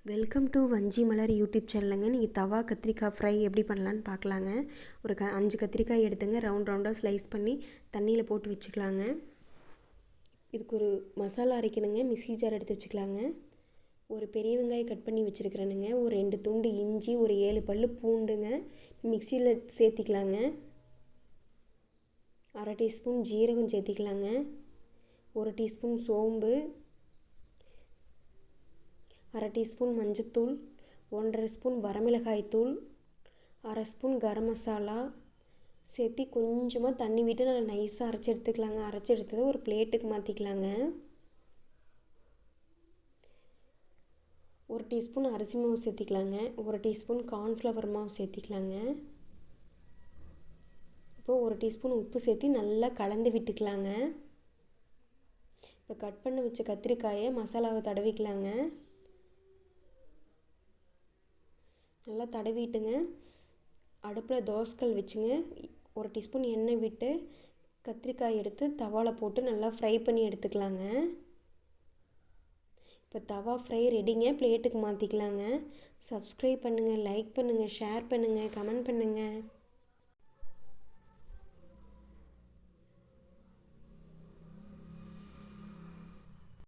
Welcome to வஞ்சி மலர் YouTube சேனலுங்க. நீங்கள் தவா கத்திரிக்காய் ஃப்ரை எப்படி பண்ணலான்னு பார்க்கலாங்க. ஒரு 5 கத்திரிக்காய் எடுத்துங்க, ரவுண்டாக ஸ்லைஸ் பண்ணி தண்ணியில் போட்டு வச்சுக்கலாங்க. இதுக்கு ஒரு மசாலா அரைக்கணுங்க. மிக்ஸி ஜார் எடுத்து வச்சுக்கலாங்க. ஒரு பெரிய வெங்காயம் கட் பண்ணி வச்சுருக்கிறேனுங்க. ஒரு 2 துண்டு இஞ்சி, ஒரு 7 பல் பூண்டுங்க மிக்சியில் சேர்த்திக்கலாங்க. 1/2 டீஸ்பூன் ஜீரகம் சேர்த்திக்கலாங்க. 1 டீஸ்பூன் சோம்பு, 1/2 டீஸ்பூன் மஞ்சத்தூள், 1/2 ஸ்பூன் வரமிளகாய் தூள், 1/2 ஸ்பூன் கரம் மசாலா சேர்த்து கொஞ்சமாக தண்ணி விட்டு நல்லா நைஸாக அரைச்சி எடுத்துக்கலாங்க. அரைச்சி எடுத்ததை ஒரு பிளேட்டுக்கு மாற்றிக்கலாங்க. 1 டீஸ்பூன் அரிசி மாவு சேர்த்திக்கலாங்க. 1 டீஸ்பூன் கார்ன்ஃப்ளவர் மாவு சேர்த்திக்கலாங்க. இப்போது 1 டீஸ்பூன் உப்பு சேர்த்து நல்லா கலந்து விட்டுக்கலாங்க. இப்போ கட் பண்ண வச்ச கத்திரிக்காயை மசாலாவை தடவிக்கலாங்க. நல்லா தடவிட்டுங்க. அடுப்பில் தோசைக்கல் வச்சுங்க. 1 டீஸ்பூன் எண்ணெய் விட்டு கத்திரிக்காய் எடுத்து தவாவில் போட்டு நல்லா ஃப்ரை பண்ணி எடுத்துக்கலாங்க. இப்போ தவா ஃப்ரை ரெடிங்க. பிளேட்டுக்கு மாற்றிக்கலாங்க. சப்ஸ்கிரைப் பண்ணுங்கள், லைக் பண்ணுங்கள், ஷேர் பண்ணுங்கள், கமெண்ட் பண்ணுங்கள்.